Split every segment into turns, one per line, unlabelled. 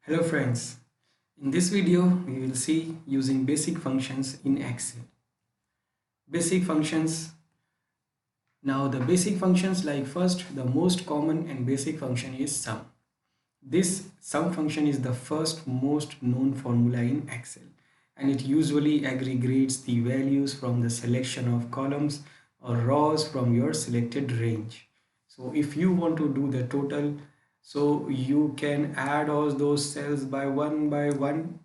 Hello friends, in this video we will see using basic functions in Excel. Basic functions. Now the basic functions, like first, the most common and basic function is sum. This sum function is the first most known formula in Excel, and it usually aggregates the values from the selection of columns or rows from your selected range. So if you want to do the total, so you can add all those cells by one,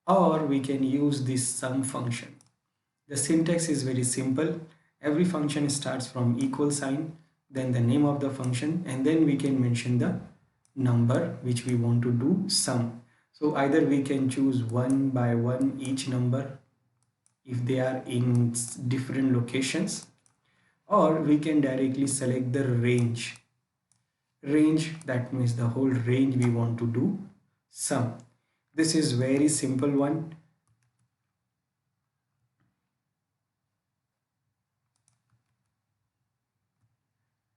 or we can use this sum function. The syntax is very simple. Every function starts from equal sign, then the name of the function, and then we can mention the number which we want to do sum. So either we can choose one by one each number if they are in different locations, or we can directly select the range. Range, that means the whole range we want to do sum. This is very simple one.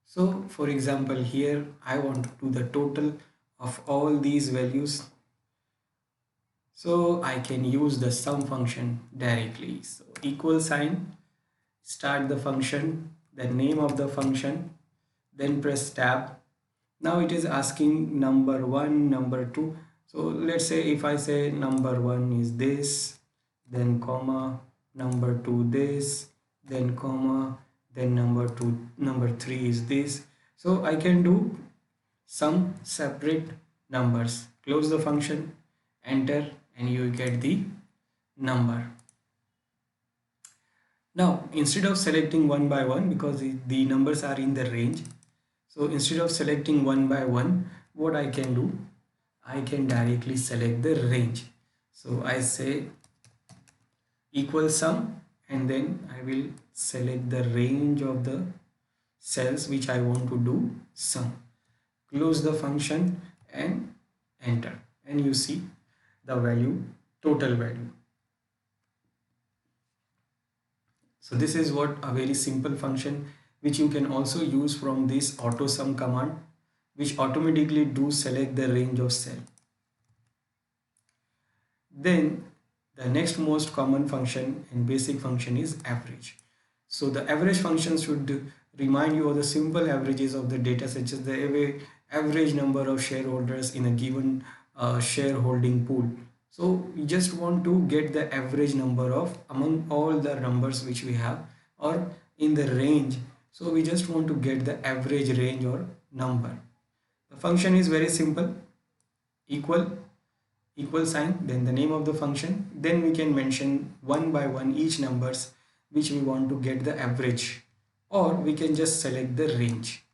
So for example, here I want to do the total of all these values. So I can use the sum function directly. So equal sign, start the function, the name of the function, then press tab. Now it is asking number one, number two. So let's say if I say number one is this, then comma, number two this, then comma, then number three is this. So I can do some separate numbers. Close the function, enter, and you get the number. Now instead of selecting one by one, because the numbers are in the range, so instead of selecting one by one, what I can do, I can directly select the range. So I say equal sum, and then I will select the range of the cells which I want to do sum. Close the function and enter, and you see the value, total value. So this is what a very simple function which you can also use from this auto sum command, which automatically do select the range of cell. Then the next most common function and basic function is average. So the average function should remind you of the simple averages of the data, such as the average number of shareholders in a given shareholding pool. So we just want to get the average number of among all the numbers which we have, or in the range. So we just want to get the average range or number. The function is very simple. Equal sign, then the name of the function, then we can mention one by one each numbers which we want to get the average, or we can just select the range.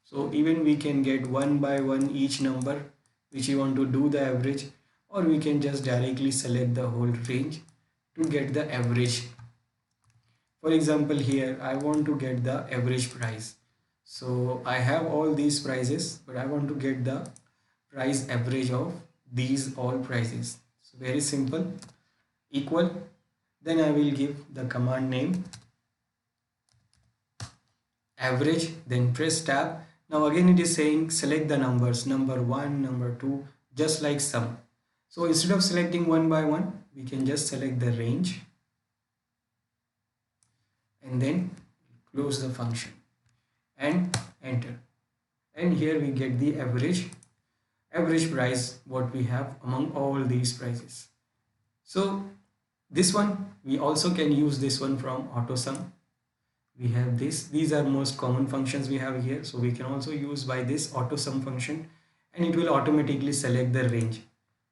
So even we can get one by one each number which we want to do the average, or we can just directly select the whole range to get the average. For example, here I want to get the average price. So I have all these prices, but I want to get the price average of these all prices. So very simple, equal, then I will give the command name average, then press tab. Now again it is saying select the numbers, number one, number two, just like sum. So instead of selecting one by one, we can just select the range and then close the function and enter, and here we get the average price what we have among all these prices. So this one, we also can use this one from auto sum. We have these are most common functions we have here, so we can also use by this auto sum function, and it will automatically select the range,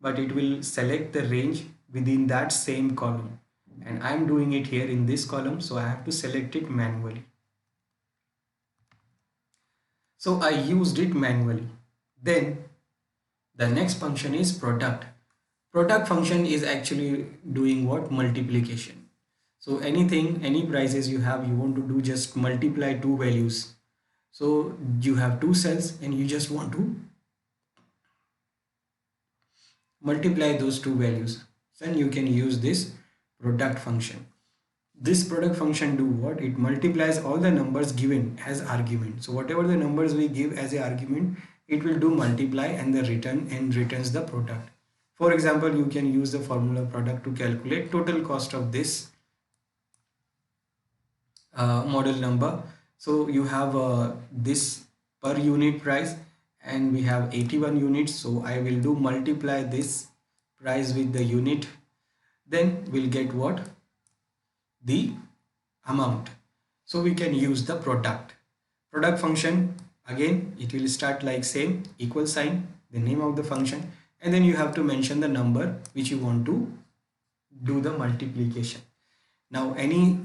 but it will select the range within that same column, and I'm doing it here in this column, so I have to select it manually. So I used it manually. Then the next function is product. Product function is actually doing what? Multiplication. So any prices you have, you want to do just multiply two values. So you have two cells and you just want to multiply those two values. Then you can use this product function. This product function do what? It multiplies all the numbers given as argument. So whatever the numbers we give as a argument, it will do multiply and the return and returns the product. For example, you can use the formula product to calculate total cost of this model number. So you have this per unit price and we have 81 units. So I will do multiply this price with the unit, then we'll get what? The amount. So we can use the product function. Again, it will start like same, equal sign, the name of the function, and then you have to mention the number which you want to do the multiplication. Now any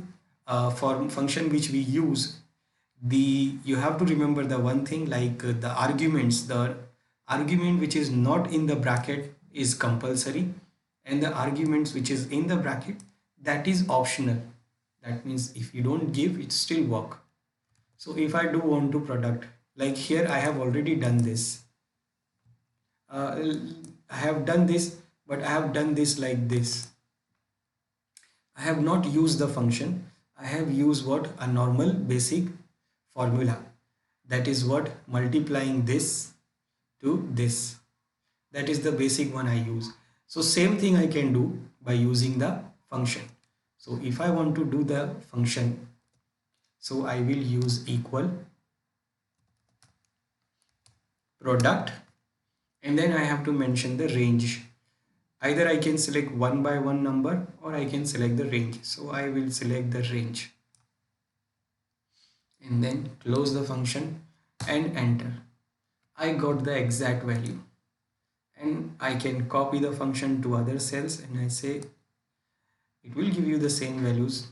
function which we use, you have to remember the one thing, like the argument which is not in the bracket is compulsory, and the arguments which is in the bracket, that is optional. That means if you don't give, it still work. So if I do want to product, like here I have already done this, I have done this, but I have done this like this. I have not used the function. I have used what? A normal basic formula. That is what? Multiplying this to this. That is the basic one I use. So same thing I can do by using the function. So if I want to do the function, so I will use equal product, and then I have to mention the range. Either I can select one by one number or I can select the range. So I will select the range and then close the function and enter. I got the exact value, and I can copy the function to other cells and I say it will give you the same values,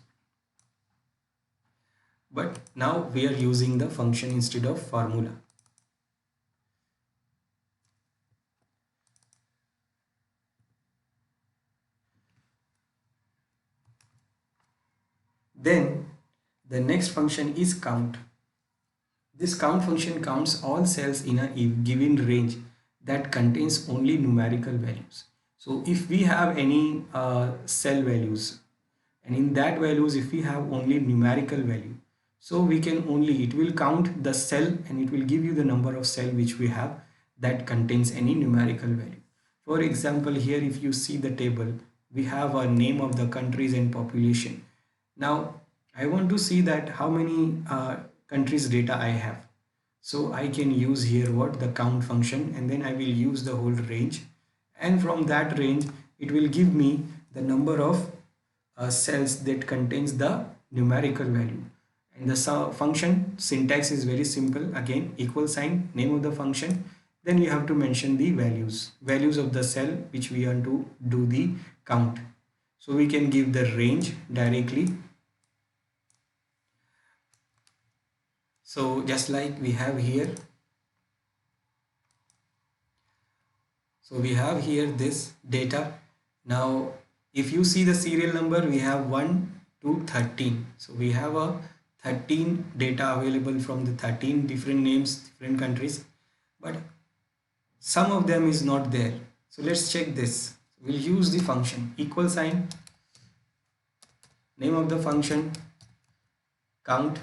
but now we are using the function instead of formula. Then the next function is count. This count function counts all cells in a given range that contains only numerical values. So if we have any cell values, and in that values if we have only numerical value, so we can only, it will count the cell and it will give you the number of cell which we have that contains any numerical value. For example, here if you see the table, we have a name of the countries and population. Now I want to see that how many countries data I have. So I can use here what? The count function, and then I will use the whole range, and from that range it will give me the number of cells that contains the numerical value. And the function syntax is very simple. Again, equal sign, name of the function, then you have to mention the values of the cell which we want to do the count. So we can give the range directly. So just like we have here, so we have here this data. Now if you see the serial number, we have 1 to 13. So we have a 13 data available from the 13 different names, different countries, but some of them is not there. So let's check this. We'll use the function equal sign, name of the function, count,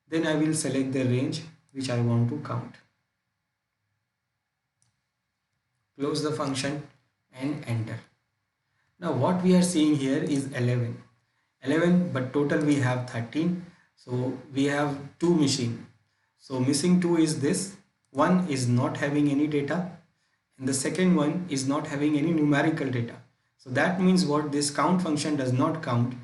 then I will select the range which I want to count, close the function and enter. Now what we are seeing here is 11, but total we have 13. So we have two missing. So missing 2 is this. One is not having any data and the second one is not having any numerical data. So that means what? This count function does not count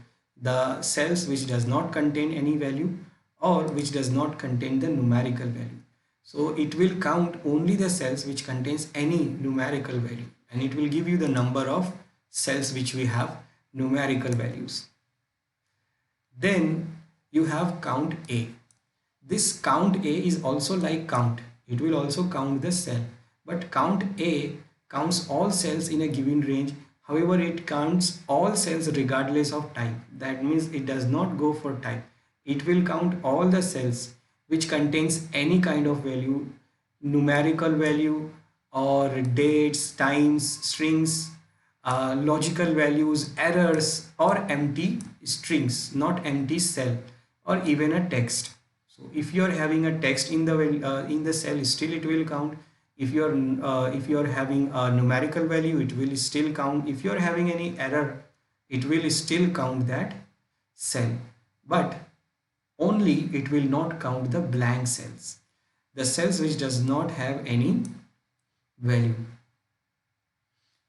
the cells which does not contain any value or which does not contain the numerical value. So it will count only the cells which contains any numerical value, and it will give you the number of cells which we have numerical values. Then you have count A. This count A is also like count. It will also count the cell, but count A counts all cells in a given range. However, it counts all cells regardless of type. That means it does not go for type. It will count all the cells which contains any kind of value, numerical value or dates, times, strings, logical values, errors, or empty strings, not empty cell, or even a text. So if you are having a text in the cell, still it will count. if you're having a numerical value, it will still count. If you're having any error, it will still count that cell, but only it will not count the blank cells, the cells which does not have any value.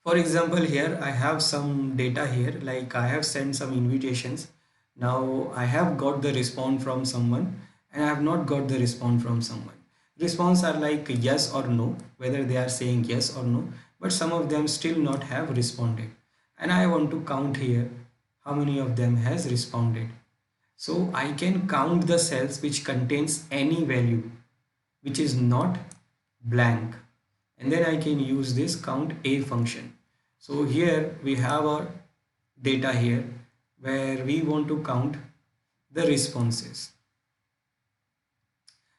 For example, here I have some data here, like I have sent some invitations. Now I have got the response from someone and I have not got the response from someone. Response are like yes or no, whether they are saying yes or no, but some of them still not have responded. And I want to count here how many of them has responded. So I can count the cells which contains any value which is not blank, and then I can use this count a function. So here we have our data here where we want to count the responses.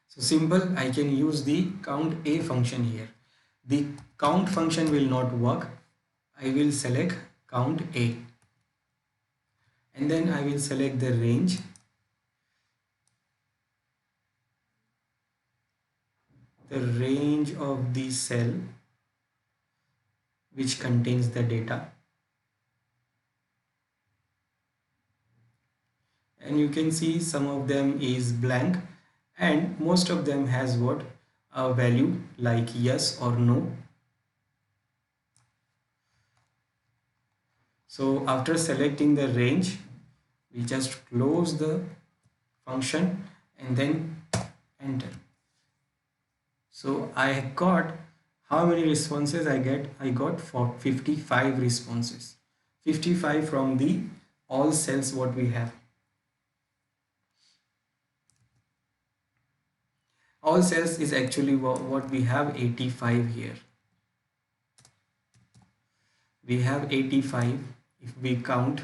So simple, I can use the count a function here. The count function will not work. I will select count a and then I will select the range. The range of the cell which contains the data, and you can see some of them is blank and most of them has what a value like yes or no. So after selecting the range, we just close the function and then enter. So I got how many responses I get? I got for 55 responses. 55 from the all cells what we have. All cells is actually what we have 85 here. We have 85 if we count.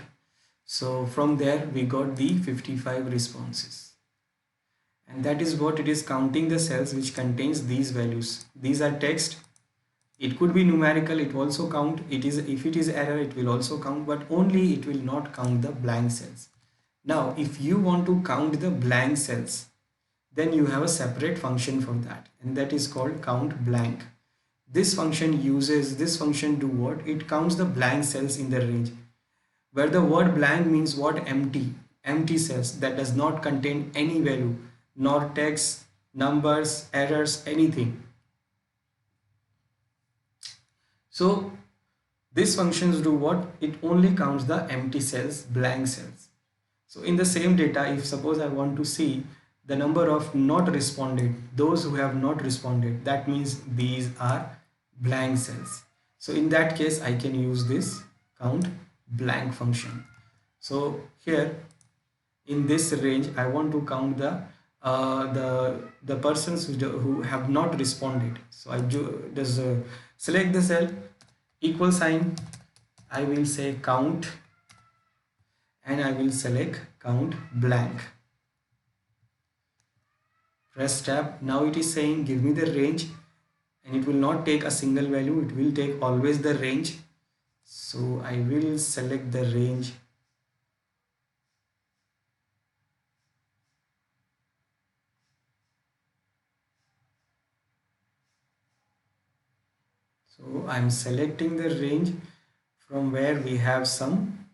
So from there we got the 55 responses. And that is what it is counting the cells which contains these values. These are text. It could be numerical, it also count. It is, if it is error, it will also count, but only it will not count the blank cells. Now if you want to count the blank cells, then you have a separate function for that, and that is called count blank. This function do what? It counts the blank cells in the range, where the word blank means what? Empty cells that does not contain any value, nor text, numbers, errors, anything. So these functions do what? It only counts the empty cells, blank cells. So in the same data, if suppose I want to see the number of not responded, those who have not responded, that means these are blank cells. So in that case, I can use this count blank function. So here in this range, I want to count the persons who have not responded. So I just select the cell, equal sign, I will say count, and I will select count blank. Press tab. Now it is saying give me the range, and it will not take a single value, it will take always the range. So I will select the range. So I'm selecting the range from where we have some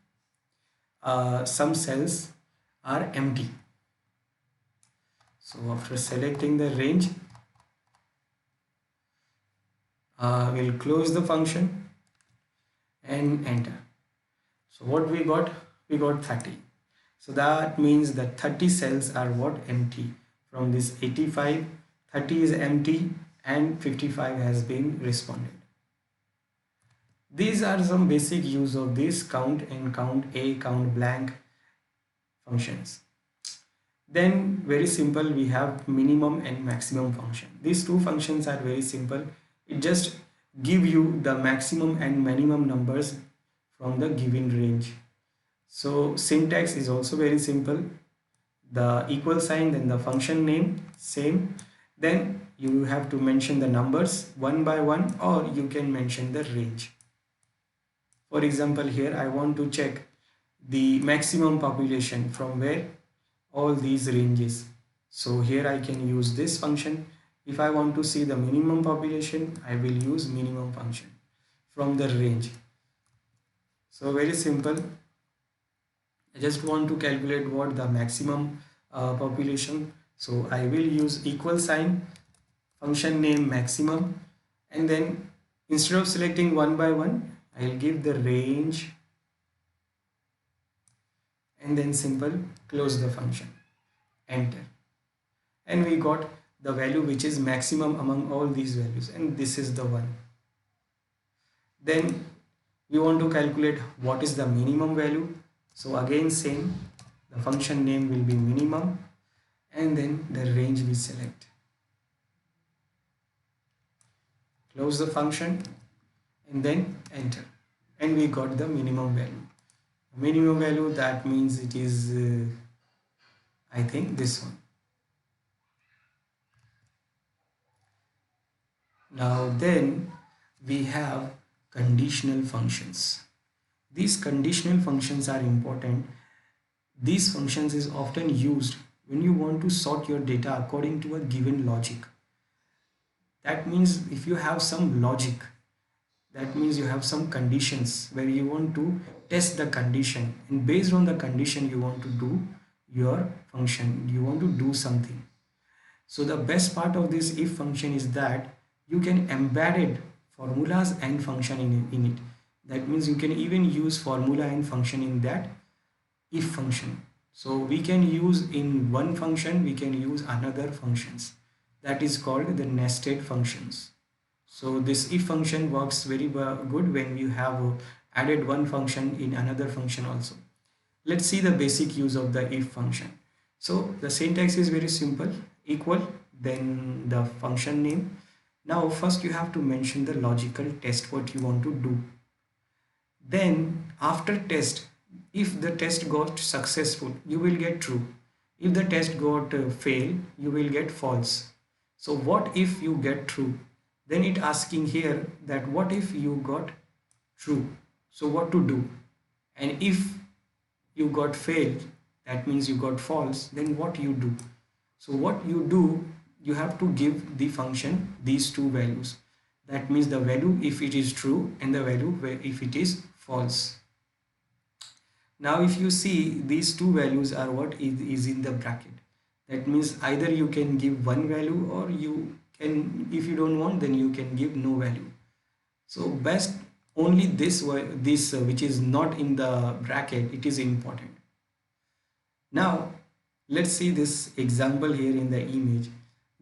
cells are empty. So after selecting the range, we'll close the function and enter. So what we got? We got 30. So that means that 30 cells are what? Empty. From this 85, 30 is empty and 55 has been responded. These are some basic use of this count and count a, count blank functions. Then very simple, we have minimum and maximum function. These two functions are very simple. It just give you the maximum and minimum numbers from the given range. So syntax is also very simple. The equal sign, then the function name, same. Then you have to mention the numbers one by one, or you can mention the range. For example, here I want to check the maximum population from where all these ranges. So here I can use this function, If I want to see the minimum population, I will use minimum function from the range. So very simple. I just want to calculate what the maximum population. So I will use equal sign, function name maximum, and then instead of selecting one by one, I'll give the range and then simple close the function, enter, and we got the value which is maximum among all these values, and this is the one. Then we want to calculate what is the minimum value. So again same, the function name will be minimum, and then the range we select, close the function, and then enter, and we got the minimum value. Minimum value, that means it is I think this one. Now then we have conditional functions. These conditional functions are important. These functions is often used when you want to sort your data according to a given logic. That means if you have some logic, that means you have some conditions where you want to test the condition, and based on the condition you want to do your function, you want to do something. So the best part of this if function is that you can embed formulas and function in it. That means you can even use formula and function in that if function. So we can use in one function, we can use another functions. That is called the nested functions. So this if function works very good when you have added one function in another function also. Let's see the basic use of the if function. So the syntax is very simple, equal, then the function name. Now first you have to mention the logical test what you want to do. Then after test, if the test got successful, you will get true. If the test got fail, you will get false. So what if you get true? Then it asking here that what if you got true? So what to do? And if you got failed, that means you got false, then what you do? So what you do, you have to give the function these two values. That means the value if it is true and the value if it is false. Now if you see, these two values are what is in the bracket. That means either you can give one value, or you can, if you don't want, then you can give no value. So best only this which is not in the bracket, it is important. Now let's see this example here in the image.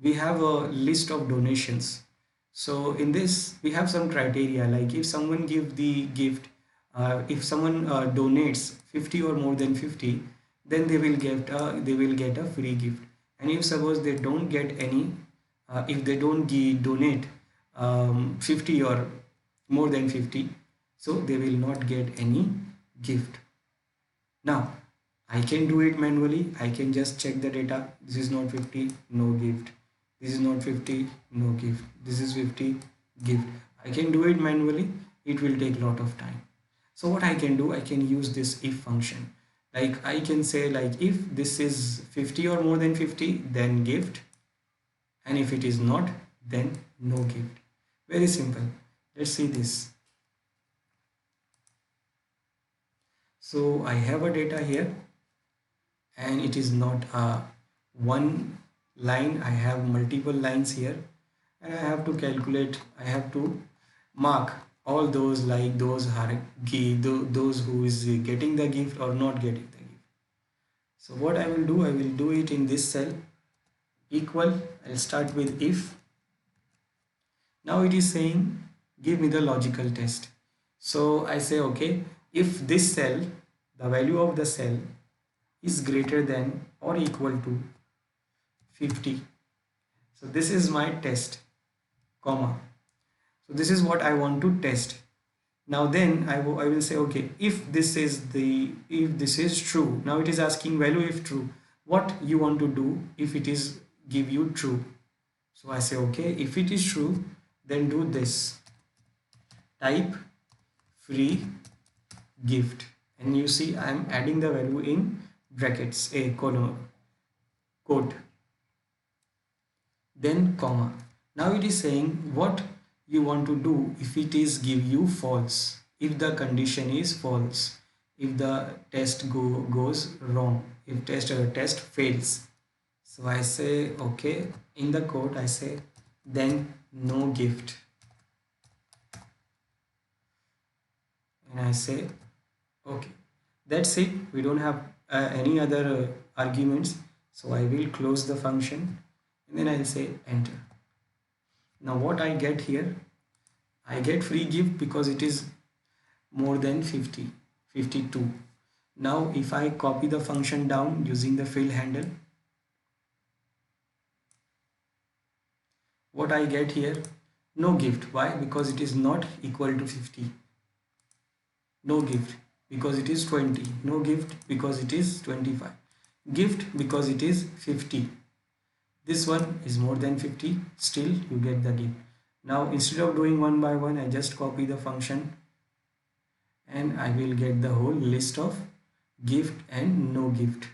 We have a list of donations. So in this we have some criteria, like if someone give the gift, if someone donates 50 or more than 50, then they will get a free gift. And if suppose they don't get any, if they don't donate 50 or more than 50, so they will not get any gift. Now I can do it manually. I can just check the data. This is not 50, no gift. This is not 50, no gift. This is 50, gift. I can do it manually. It will take a lot of time. So what I can do, I can use this if function. Like I can say, like if this is 50 or more than 50, then gift. And if it is not, then no gift. Very simple. Let's see this. So I have a data here, and it is not one line. I have multiple lines here, and I have to calculate, I have to mark all those, like those who is getting the gift or not getting the gift. So what I will do it in this cell, equal, I'll start with if. Now it is saying give me the logical test. So I say okay, if this cell, the value of the cell is greater than or equal to 50, so this is my test, comma. So this is what I want to test. Now then I will say okay, if this is true. Now it is asking value if true. What you want to do if it is give you true? So I say okay, if it is true, then do this, type free gift, and you see I am adding the value in brackets, a column, quote, then comma. Now it is saying what you want to do if it is give you false, if the condition is false, if the goes wrong, if test fails. So I say okay, in the code I say then no gift, and I say okay. That's it. We don't have any other arguments. So I will close the function and then I'll say enter. Now what I get here, I get free gift because it is more than 50, 52. Now if I copy the function down using the fill handle, what I get here, no gift. Why? Because it is not equal to 50. No gift because it is 20. No gift because it is 25. Gift because it is 50. This one is more than 50. Still you get the gift. Now instead of doing one by one, I just copy the function and I will get the whole list of gift and no gift.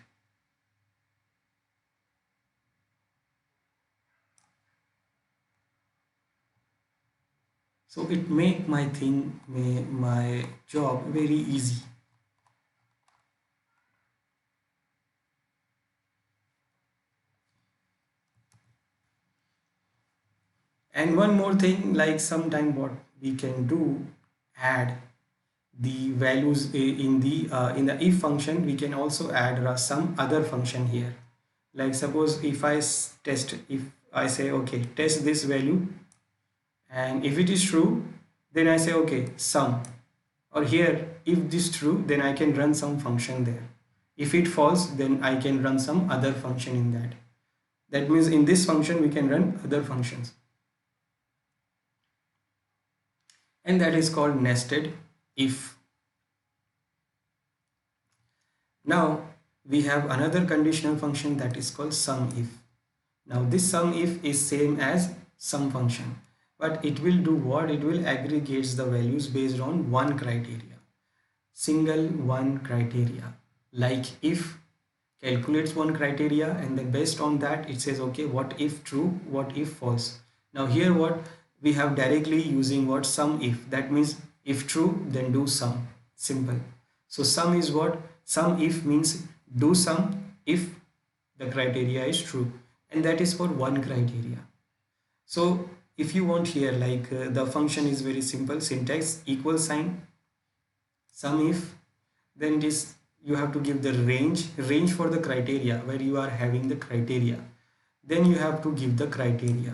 So it make my job very easy. And one more thing, like sometime what we can do, add the values in the if function. We can also add some other function here. Like suppose if if I say okay, test this value, and if it is true, then I say okay, sum. Or here, if this true, then I can run some function there. If it false, then I can run some other function in that. That means in this function we can run other functions, and that is called nested if. Now we have another conditional function that is called sum if. Now this sum if is same as sum function, but it will do what? It will aggregates the values based on one criteria, single one criteria. Like if calculates one criteria, and then based on that it says okay, what if true, what if false. Now here what we have directly using what? Sum if. That means if true, then do sum. Simple. So sum is what? Sum if means do sum if the criteria is true, and that is for one criteria. So if you want here, like the function is very simple, syntax equal sign sum if, then it is you have to give the range for the criteria where you are having the criteria, then you have to give the criteria,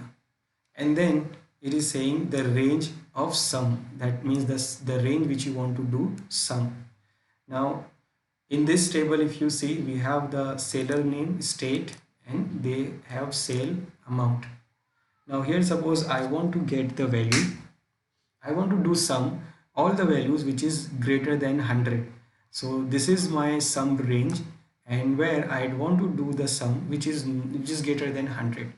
and then it is saying the range of sum. That means the range which you want to do sum. Now in this table, if you see, we have the seller name, state, and they have sale amount. Now here suppose I want to get the value, I want to do sum all the values which is greater than 100. So this is my sum range, and where I want to do the sum which is greater than 100.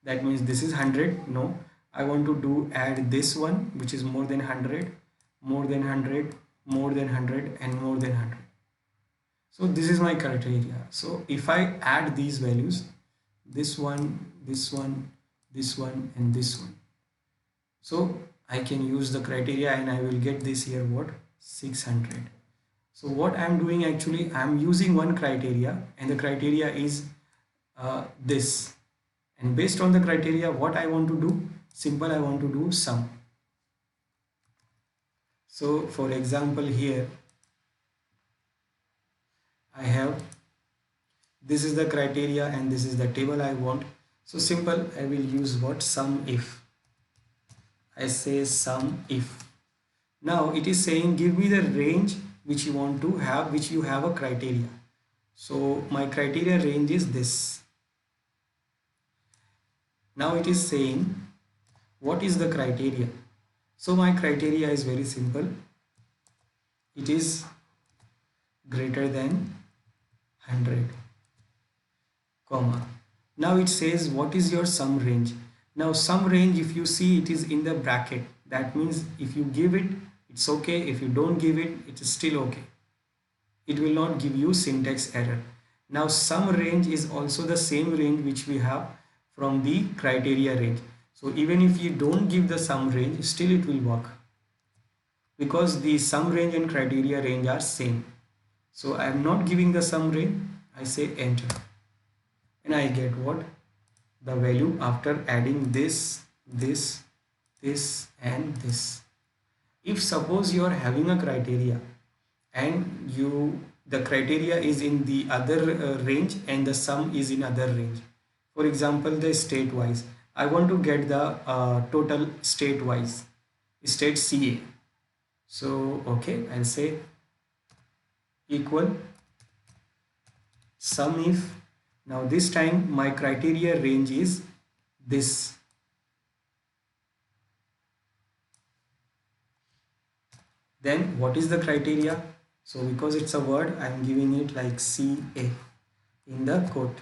That means this is 100. No, I want to do add this one which is more than 100, more than 100, more than 100, and more than 100. So this is my criteria. So if I add these values, this one, this one, this one, and this one, so I can use the criteria and I will get this here what? 600. So what I'm doing actually, I'm using one criteria, and the criteria is this, and based on the criteria what I want to do, simple, I want to do sum. So for example here I have, this is the criteria and this is the table I want. So simple, I will use what? Sum if. I say sum if. Now it is saying give me the range which you want to have, which you have a criteria. So my criteria range is this. Now it is saying what is the criteria. So my criteria is very simple. It is greater than 100, comma. Now it says what is your sum range. Now sum range, if you see, it is in the bracket. That means if you give it, it's okay. If you don't give it, it is still okay. It will not give you syntax error. Now sum range is also the same range which we have from the criteria range. So even if you don't give the sum range, still it will work, because the sum range and criteria range are same. So I am not giving the sum range, I say enter, and I get what? The value after adding this, this and this. If suppose you are having a criteria and the criteria is in the other range and the sum is in other range, for example the state wise, I want to get the total state wise, state CA. So okay, I'll say equal sum if, now this time my criteria range is this, then what is the criteria? So because it's a word, I'm giving it like CA in the quote,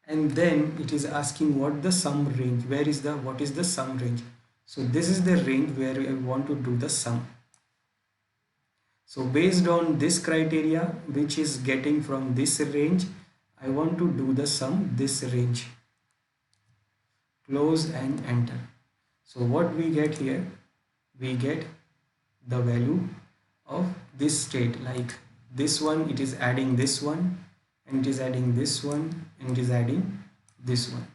and then it is asking what the sum range, what is the sum range. So this is the range where I want to do the sum. So based on this criteria which is getting from this range, I want to do the sum this range. Close and enter. So what we get here? We get the value of this state, like this one, it is adding this one, and it is adding this one, and it is adding this one.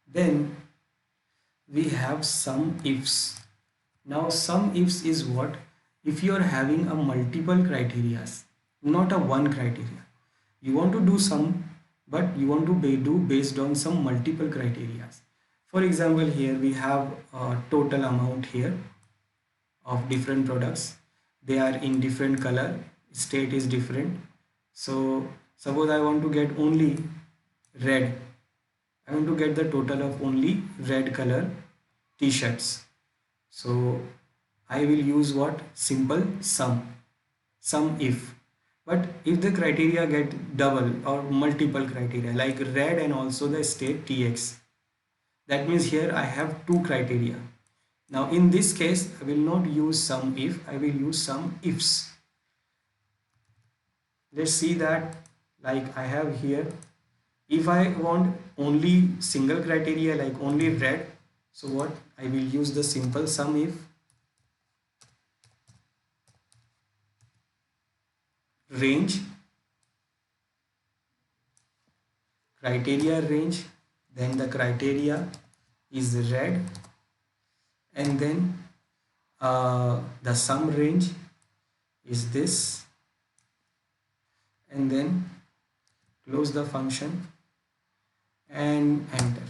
Then we have sum ifs. Now sum ifs is what? If you are having a multiple criteria, not a one criteria, you want to do sum, but you want to do based on some multiple criteria. For example, here we have a total amount here of different products. They are in different color, state is different. So suppose I want to get only red, I want to get the total of only red color t-shirts. So I will use what? Simple sum if. But if the criteria get double or multiple criteria like red and also the state TX, that means here I have two criteria. Now in this case I will not use sum if, I will use sum ifs. Let's see that, like I have here, if I want only single criteria like only red, so what? I will use the simple sum if range, criteria range, then the criteria is red, and then the sum range is this, and then close the function and enter.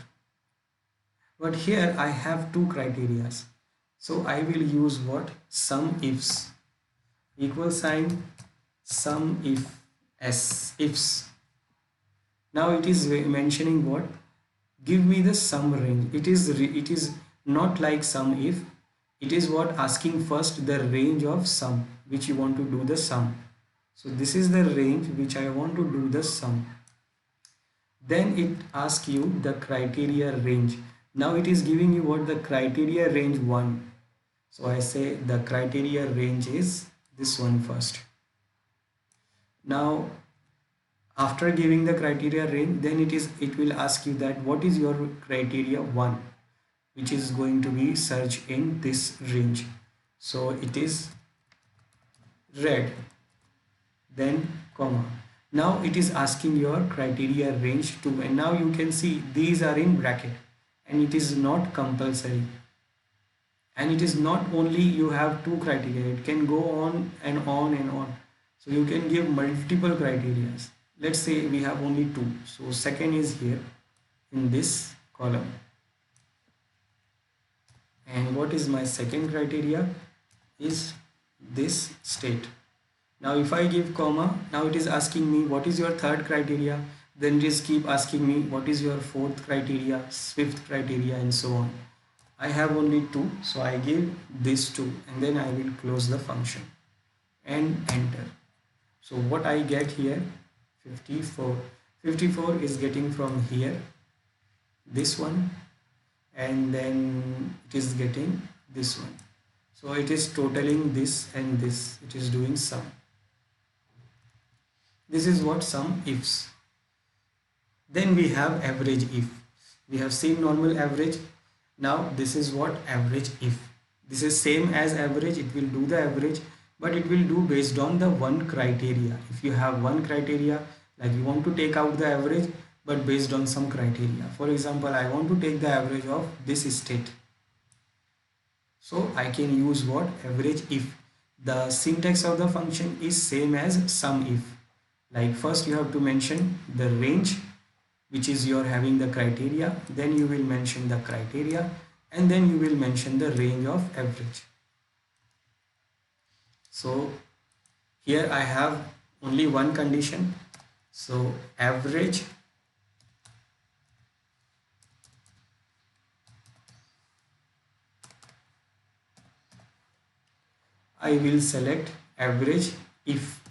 But here I have two criteria, so I will use what? Sum ifs, equal sign sum ifs. Now it is mentioning what? Give me the sum range. It is not like sum if, it is what? Asking first the range of sum which you want to do the sum. So this is the range which I want to do the sum. Then it asks you the criteria range. Now it is giving you what? The criteria range 1. So I say the criteria range is this one first. Now after giving the criteria range, then it will ask you that what is your criteria 1, which is going to be searched in this range. So it is red, then comma. Now it is asking your criteria range 2, and now you can see these are in bracket, and it is not compulsory, and it is not only you have two criteria, it can go on and on and on. So you can give multiple criteria. Let's say we have only two, so second is here in this column, and what is my second criteria is this state. Now if I give comma, now it is asking me what is your third criteria, then it is keep asking me what is your fourth criteria, fifth criteria, and so on. I have only two, so I give this two, and then I will close the function and enter. So what I get here? 54 is getting from here, this one, and then it is getting this one. So it is totaling this and this, it is doing sum. This is what sum ifs. Then we have average if. We have seen normal average. Now this is what average if. This is same as average, it will do the average, but it will do based on the one criteria. If you have one criteria, like you want to take out the average, but based on some criteria. For example, I want to take the average of this state. So I can use what? Average if. The syntax of the function is same as sum if. Like first you have to mention the range which is you're having the criteria, then you will mention the criteria, and then you will mention the range of average. So here I have only one condition. So average I will select average if.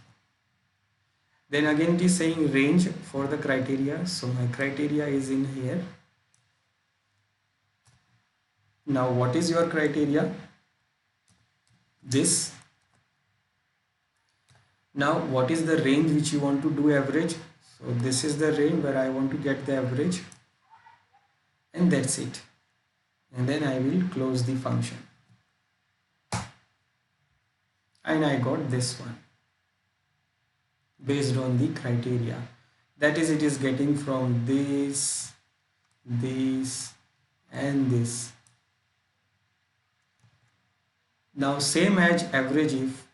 Then again it is saying range for the criteria. So my criteria is in here. Now what is your criteria? This. Now what is the range which you want to do average? So this is the range where I want to get the average, and that's it. And then I will close the function. And I got this one based on the criteria. That is, it is getting from this, and this. Now same as average if,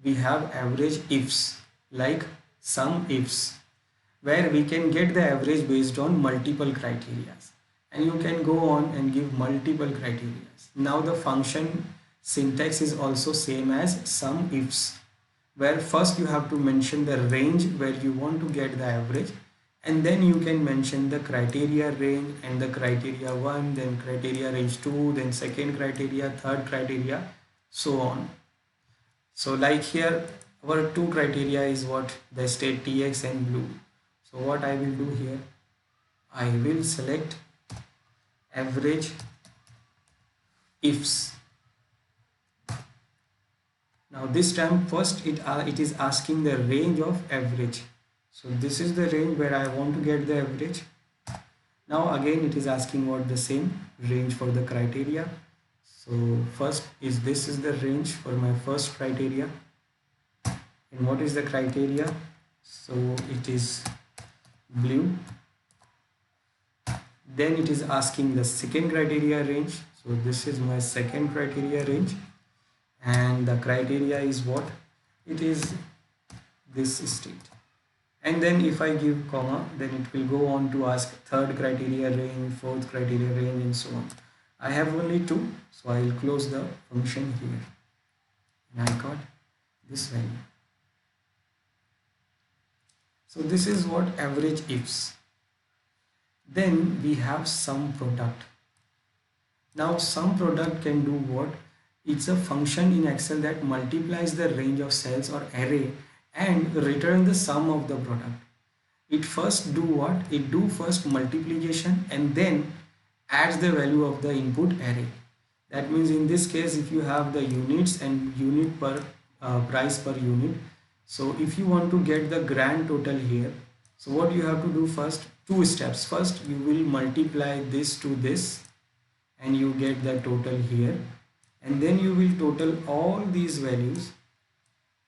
we have average ifs like sum ifs, where we can get the average based on multiple criteria, and you can go on and give multiple criteria. Now the function syntax is also same as sum ifs, where first you have to mention the range where you want to get the average, and then you can mention the criteria range and the criteria 1, then criteria range 2, then second criteria, third criteria, so on. So like here our two criteria is what? The state tx and blue. So what I will do here, I will select average ifs. Now this time first it is asking the range of average. So this is the range where I want to get the average. Now again it is asking what? The same range for the criteria. So first is this is the range for my first criteria. And what is the criteria? So it is blue. Then it is asking the second criteria range. So this is my second criteria range. And the criteria is what? It is this state. And then if I give comma, then it will go on to ask third criteria range, fourth criteria range, and so on. I have only two, so I will close the function here. And I got this value. So this is what average ifs. Then we have sum product. Now sum product can do what? It's a function in Excel that multiplies the range of cells or array and return the sum of the product. It first do what? It do first multiplication and then adds the value of the input array. That means in this case, if you have the units and unit per price per unit, so if you want to get the grand total here, so what you have to do first? Two steps. First you will multiply this to this and you get the total here, and then you will total all these values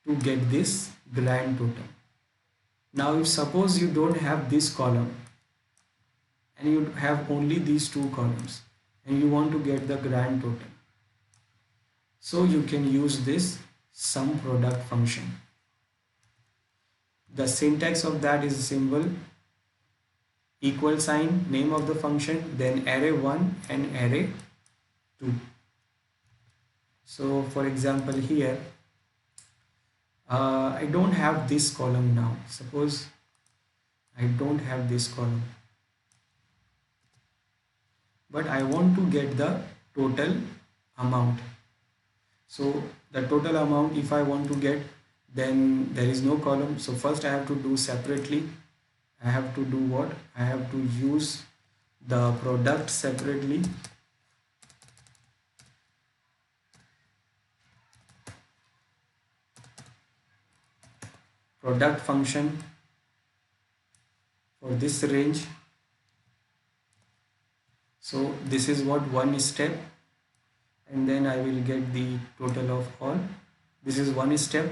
to get this grand total. Now if suppose you don't have this column and you have only these two columns and you want to get the grand total, so you can use this sum product function. The syntax of that is symbol equal sign, name of the function, then array 1 and array 2. So for example here, I don't have this column now. Suppose I don't have this column, but I want to get the total amount. So the total amount, if I want to get, then there is no column. So first I have to do separately. I have to do what? I have to use the product separately. product function for this range. So this is what one step, and then I will get the total of all. This is one step,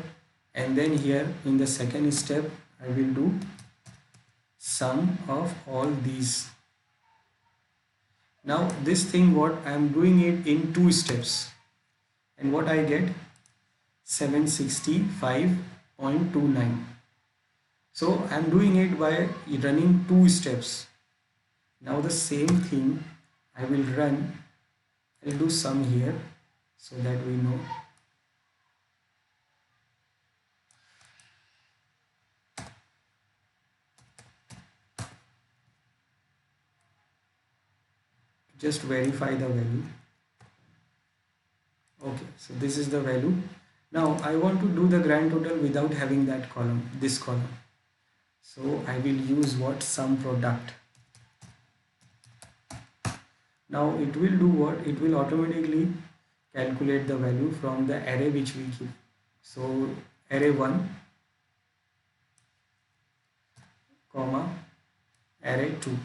and then here in the second step I will do sum of all these. Now this thing, what I am doing it in two steps, and what I get 765.29. So I am doing it by running two steps. Now the same thing I will run. I'll do sum here so that we know. Just verify the value. Okay, so this is the value. Now I want to do the grand total without having that column, this column. So I will use what? Sum product. Now it will do what? It will automatically calculate the value from the array which we give. So array 1, comma, array 2.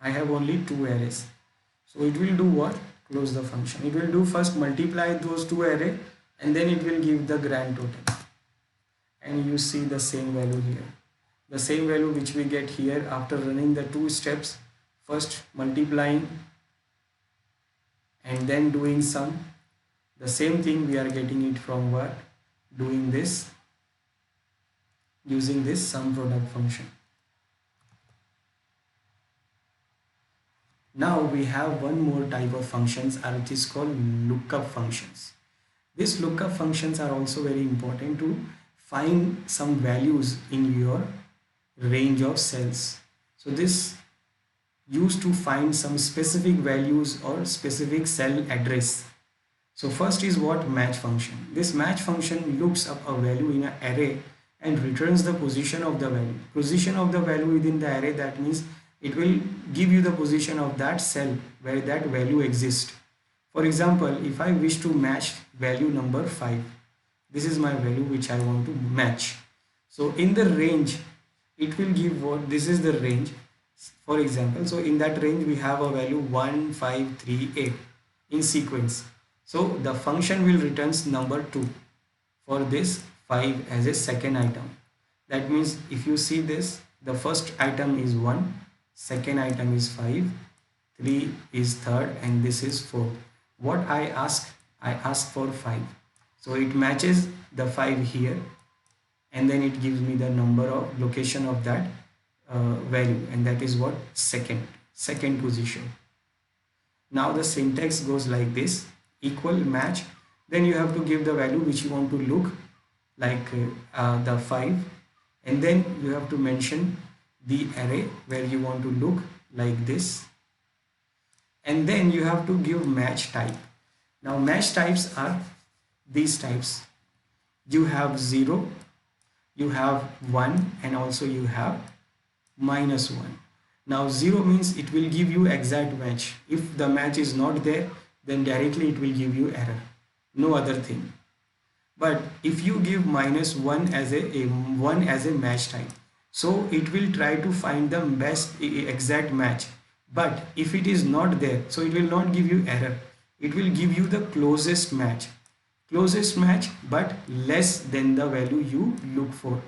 I have only two arrays. So it will do what? Close the function. It will do first multiply those two array, and then it will give the grand total. And you see the same value here. The same value which we get here after running the two steps, first multiplying and then doing sum. The same thing we are getting it from what? Doing this, using this sum product function. Now we have one more type of functions, which is called lookup functions. These lookup functions are also very important to find some values in your range of cells. So this used to find some specific values or specific cell address. So first is what? Match function. This match function looks up a value in an array and returns the position of the value. Position of the value within the array, that means it will give you the position of that cell where that value exists. For example, if I wish to match value number 5, this is my value which I want to match. So in the range, it will give what? This is the range, for example. So in that range we have a value 1, 5, 3, 8 in sequence. So the function will returns number 2 for this 5 as a second item. That means if you see this, the first item is 1, second item is 5, 3 is third, and this is 4. What I ask for 5. So it matches the 5 here, and then it gives me the number of location of that value, and that is what? Second position. Now the syntax goes like this: equal match, then you have to give the value which you want to look, like the 5, and then you have to mention the array where you want to look, like this, and then you have to give match type. Now match types are these types. You have 0, you have 1, and also you have -1. Now 0 means it will give you exact match. If the match is not there, then directly it will give you error, no other thing. But if you give -1 as a match type, so it will try to find the best exact match. But if it is not there, so it will not give you error. It will give you the closest match, but less than the value you look for.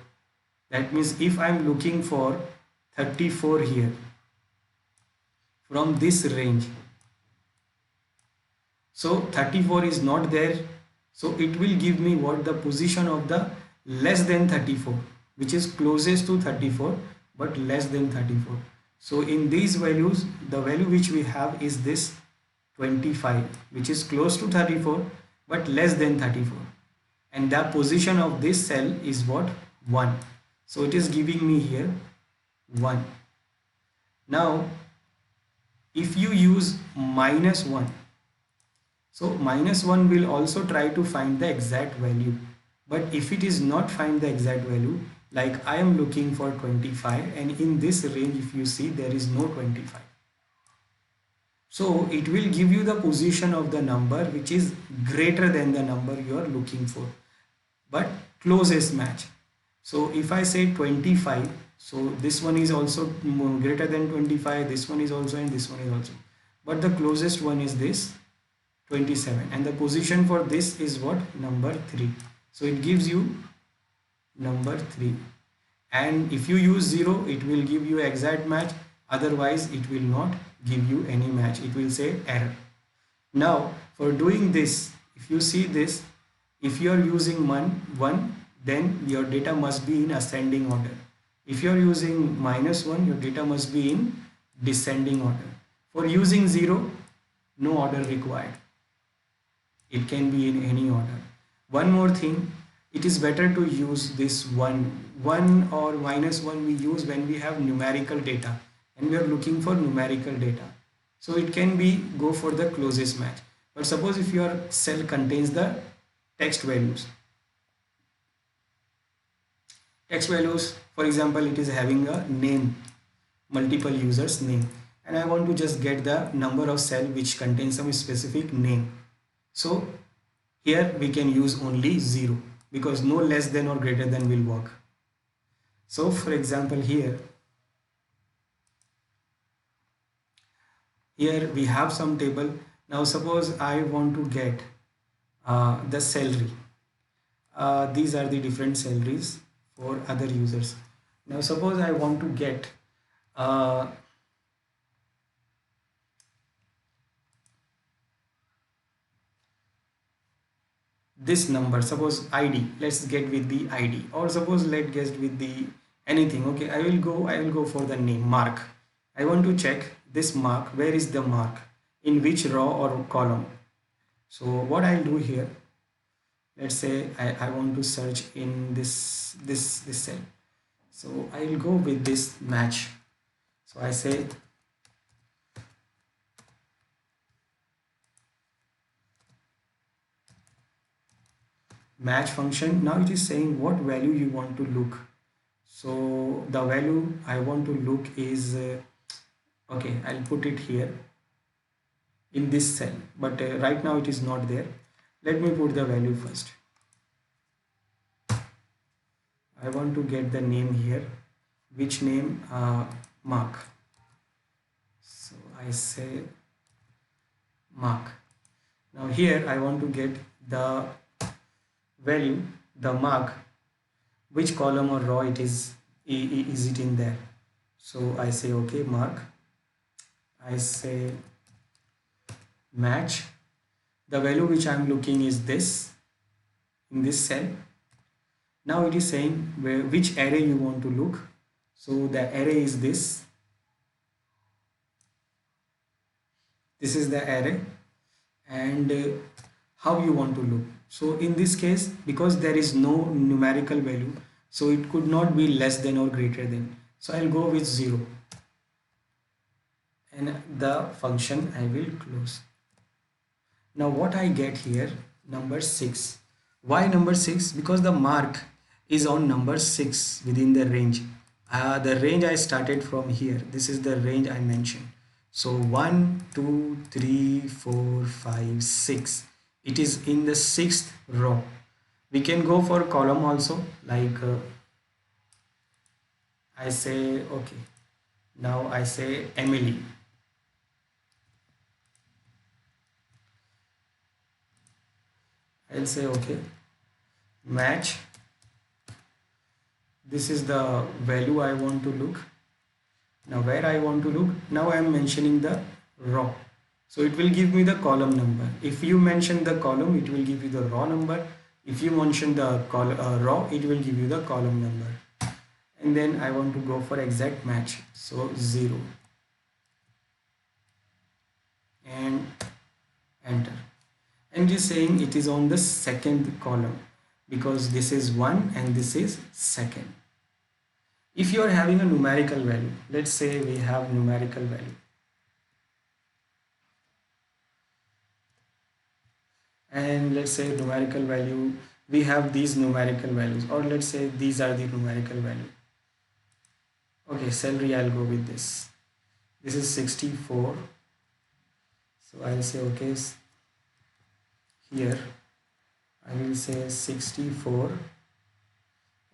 That means if I am looking for 34 here from this range, so 34 is not there, so it will give me what? The position of the less than 34, which is closest to 34 but less than 34. So in these values, the value which we have is this 25, which is close to 34 but less than 34, and the position of this cell is what? 1. So it is giving me here 1. Now if you use -1, so -1 will also try to find the exact value, but if it is not find the exact value, like I am looking for 25, and in this range if you see there is no 25, so it will give you the position of the number which is greater than the number you are looking for, but closest match. So if I say 25, so this one is also greater than 25, this one is also, and this one is also, but the closest one is this 27, and the position for this is what, number 3. So it gives you number 3, and if you use 0 it will give you exact match, otherwise it will not give you any match, it will say error. Now for doing this, if you see this, if you are using 1, then your data must be in ascending order. If you are using -1, your data must be in descending order. For using 0, no order required, it can be in any order. One more thing, it is better to use this 1 or -1 we use when we have numerical data and we are looking for numerical data. So it can be go for the closest match. But suppose if your cell contains the text values, for example, it is having a name, multiple users name, and I want to just get the number of cell which contains some specific name. So here we can use only 0 because no less than or greater than will work. So for example, here we have some table. Now suppose I want to get the salary. These are the different salaries for other users. Now suppose I want to get this number, suppose ID, let's get with the ID, or suppose let's get with the anything. Okay, I will go for the name Mark. I want to check this Mark, where is the Mark, in which row or column. So what I'll do here, let's say I want to search in this cell, so I will go with this match. So I say match function. Now it is saying what value you want to look. So the value I want to look is okay, I'll put it here in this cell, but right now it is not there. Let me put the value first. I want to get the name here, which name, Mark. So I say Mark. Now here I want to get the value, the Mark, which column or row it is it in there. So I say okay, Mark. I say match. The value which I am looking is this, in this cell. Now it is saying which array you want to look. So the array is this. This is the array, and how you want to look. So in this case, because there is no numerical value, so it could not be less than or greater than. So I'll go with 0, and the function I will close. Now what I get here, number 6. Why number 6? Because the mark is on number 6 within the range. The range I started from here. This is the range I mentioned. So 1, 2, 3, 4, 5, 6. It is in the 6th row. We can go for column also, like I say okay. Now I say Emily. I'll say okay, match. This is the value I want to look. Now where I want to look, now I am mentioning the row, so it will give me the column number. If you mention the column, it will give you the row number. If you mention the row, it will give you the column number. And then I want to go for exact match, so 0, and enter. And just saying it is on the second column, because this is 1 and this is second. If you are having a numerical value, let's say we have numerical value, and let's say numerical value, we have these numerical values, or let's say these are the numerical value. Okay, salary, I'll go with this. This is 64. So I'll say okay, here I will say 64,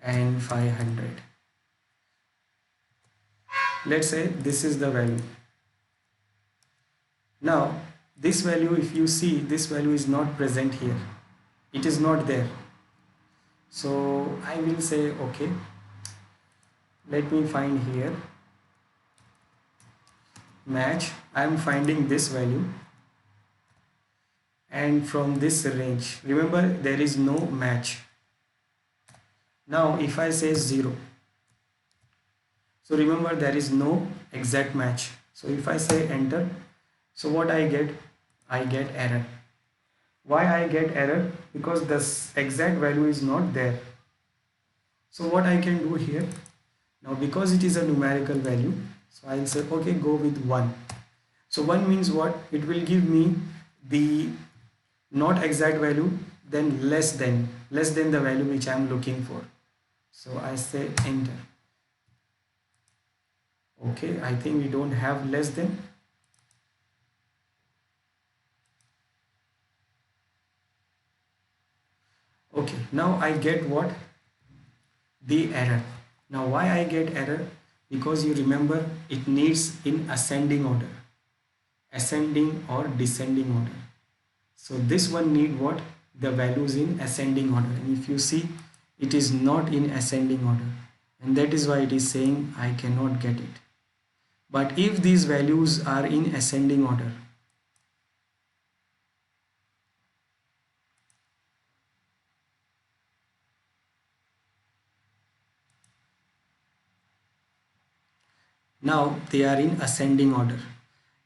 and 500. Let's say this is the value. Now this value, if you see, this value is not present here, it is not there. So I will say okay, let me find here match. I am finding this value, and from this range, remember there is no match. Now if I say 0, so remember there is no exact match. So if I say enter, so what I get? I get error. Why I get error? Because this exact value is not there. So what I can do here, now because it is a numerical value, so I'll say okay, go with 1. So 1 means what? It will give me the not exact value, then less than the value which I am looking for. So I say enter. Okay, I think we don't have less than. Okay, now I get what? The error. Now why I get error? Because you remember it needs in ascending order, ascending or descending order. So this one need what? The values in ascending order, and if you see, it is not in ascending order, and that is why it is saying I cannot get it. But if these values are in ascending order, now they are in ascending order,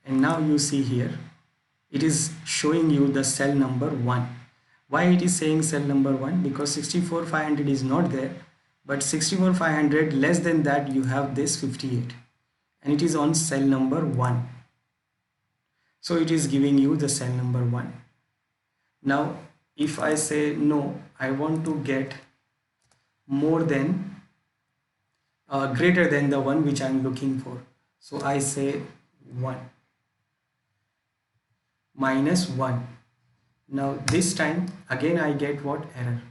and now you see here it is showing you the cell number 1. Why it is saying cell number 1? Because 64,500 is not there, but 64,500 less than that you have this 58, and it is on cell number 1. So it is giving you the cell number 1. Now if I say no, I want to get more than greater than the one which I am looking for. So I say 1 minus 1. Now this time again I get what? Error.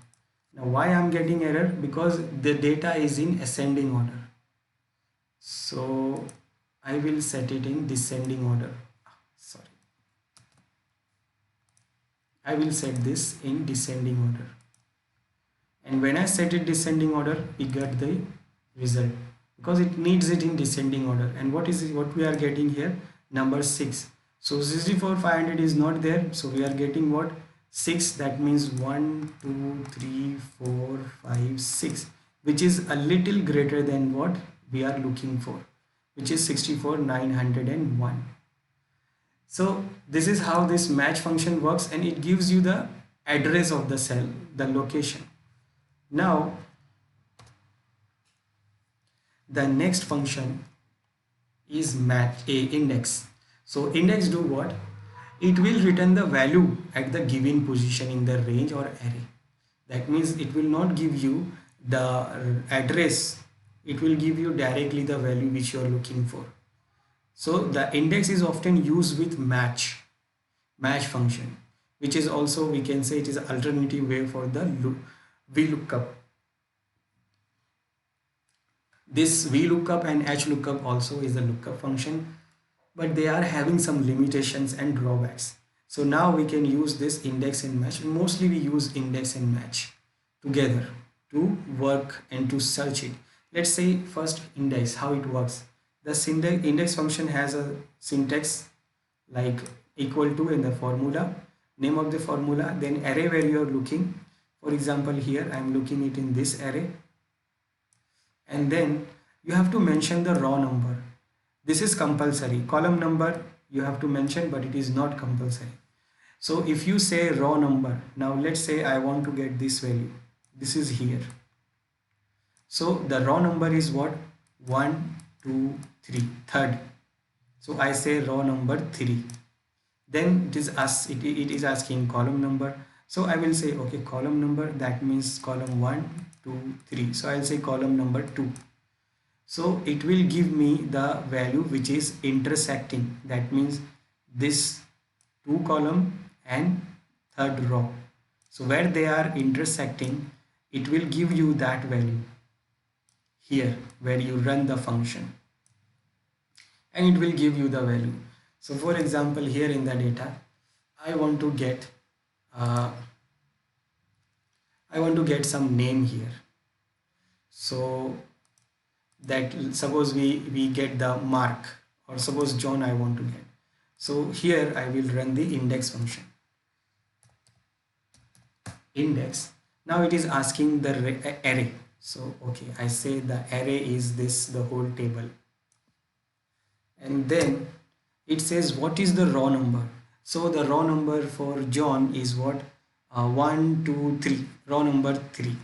Now why I am getting error? Because the data is in ascending order. So I will set it in descending order. Sorry. I will set this in descending order. And when I set it descending order, we get the result because it needs it in descending order. And what is it, what we are getting here? Number 6. So 64,500 is not there, so we are getting what? 6. That means 1 2 3 4 5 6, which is a little greater than what we are looking for, which is 64,901. So this is how this match function works, and it gives you the address of the cell, the location. Now the next function is match index. So index do what? It will return the value at the given position in the range or array. That means it will not give you the address, it will give you directly the value which you are looking for. So the index is often used with match function, which is also, we can say, it is an alternative way for the VLOOKUP. This VLOOKUP and HLOOKUP also is a lookup function, but they are having some limitations and drawbacks. So now we can use this index and match. Mostly we use index and match together to work and to search it. Let's say first index, how it works. The index function has a syntax like equal to in the formula, name of the formula, then array where you are looking. For example, here I am looking it in this array, and then you have to mention the raw number. This is compulsory. Column number you have to mention, but it is not compulsory. So if you say raw number, now let's say I want to get this value, this is here. So the raw number is what? 1 2 3, third. So I say raw number 3. Then it is asking column number. So I will say okay, column number, that means column 1 2 3. So I'll say column number 2. So it will give me the value which is intersecting. That means this 2 column and third row. So where they are intersecting, it will give you that value. here where you run the function, and it will give you the value. So for example, here in the data, I want to get uh, some name here. So that suppose we get the Mark, or suppose John I want to get. So here I will run the index function. Index. Now it is asking the array. So okay, I say the array is this, the whole table. And then it says what is the raw number. So the raw number for John is what? 1 2 3, raw number 3.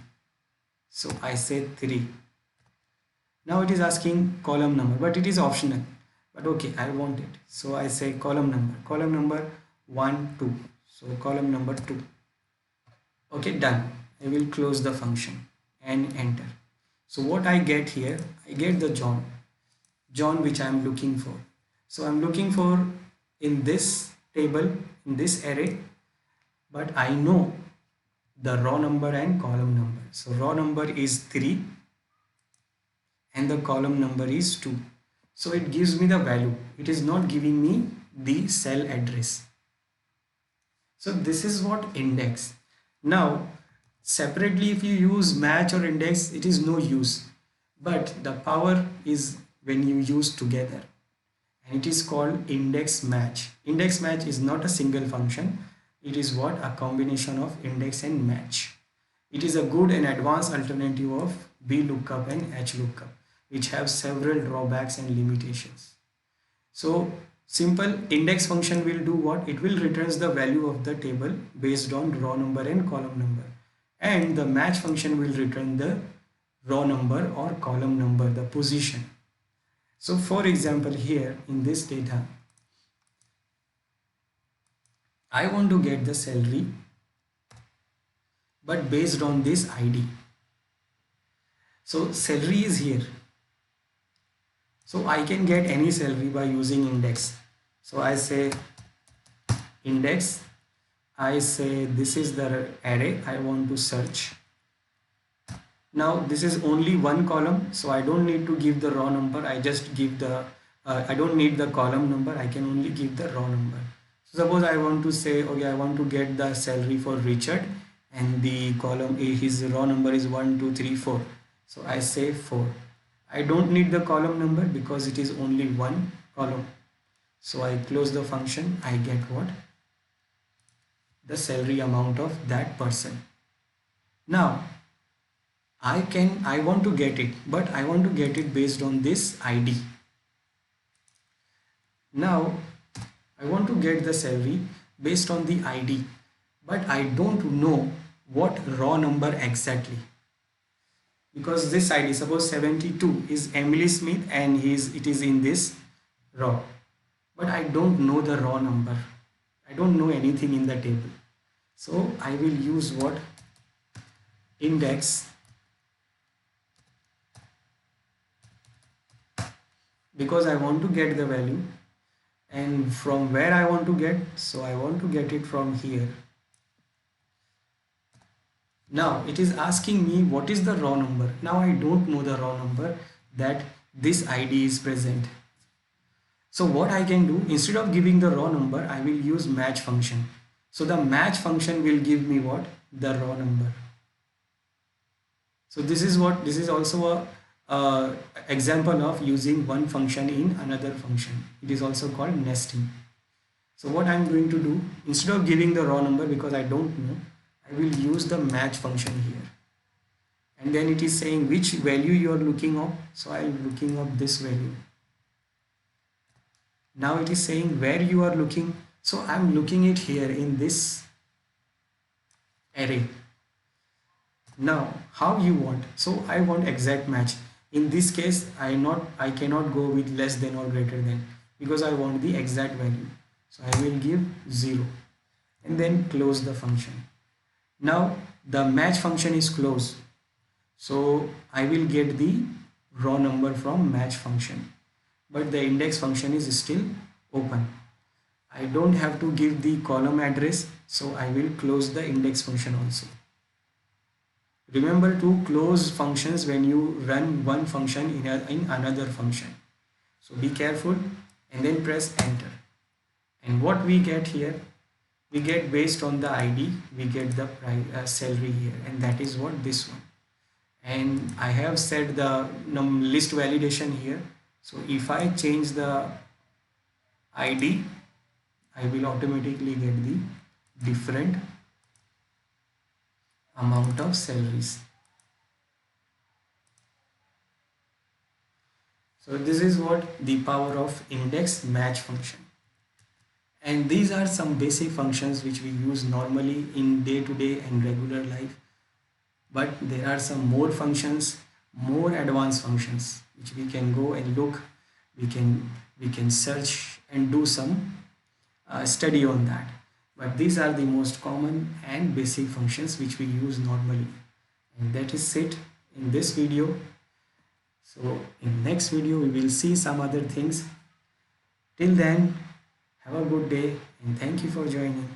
So I say 3. Now it is asking column number, but it is optional, but okay, I want it. So I say column number 1 2. So column number 2. Okay, done. I will close the function and enter. So what I get here, I get the John which I am looking for. So I'm looking for in this table, in this array, but I know the raw number and column number. So raw number is 3 and the column number is 2. So it gives me the value. It is not giving me the cell address. So this is what index. Now separately if you use match or index, it is no use, but the power is when you use together, and it is called index match. Index match is not a single function. It is what? A combination of index and match. It is a good and advanced alternative of VLOOKUP and HLOOKUP, which have several drawbacks and limitations. So simple index function will do what? It will returns the value of the table based on raw number and column number, and the match function will return the raw number or column number, the position. So for example, here in this data, I want to get the salary, but based on this ID. So salary is here. So I can get any salary by using index. So I say index, I say this is the array I want to search. Now this is only one column, so I don't need to give the raw number. I just give the I don't need the column number. I can only give the raw number. So suppose I want to say, okay, I want to get the salary for Richard, and the column A, his raw number is 1 2 3 4. So I say 4. I don't need the column number because it is only one column. So I close the function. I get what? The salary amount of that person. Now I want to get it, but I want to get it based on this ID. Now I want to get the salary based on the ID, but I don't know what raw number exactly, because this ID, suppose 72 is Emily Smith and it is in this raw, but I don't know the raw number. I don't know anything in the table. So I will use what? Index, because I want to get the value, and from where I want to get, so I want to get it from here. Now it is asking me what is the raw number. Now I don't know the raw number that this ID is present. So what I can do, instead of giving the raw number, I will use match function. So the match function will give me what? The raw number. So this is also a example of using one function in another function. It is also called nesting. So what I am going to do, instead of giving the raw number because I don't know, I will use the match function here, and then it is saying which value you are looking up. So I am looking up this value. Now it is saying where you are looking. So I am looking it here in this array. Now how you want? So I want exact match. In this case I cannot go with less than or greater than, because I want the exact value. So I will give 0 and then close the function. Now the match function is closed, so I will get the raw number from match function, but the index function is still open. I don't have to give the column address, so I will close the index function also. Remember to close functions when you run one function in another function. So be careful and then press enter. And what we get here, we get based on the ID, we get the salary here, and that is what this one. And I have set the list validation here. So if I change the ID, I will automatically get the different amount of salaries. So this is what the power of index match function. And these are some basic functions which we use normally in day-to-day and regular life. But there are some more functions, more advanced functions which we can go and look. We can search and do some study on that. But these are the most common and basic functions which we use normally. And that is it in this video. So in next video we will see some other things. Till then, have a good day and thank you for joining.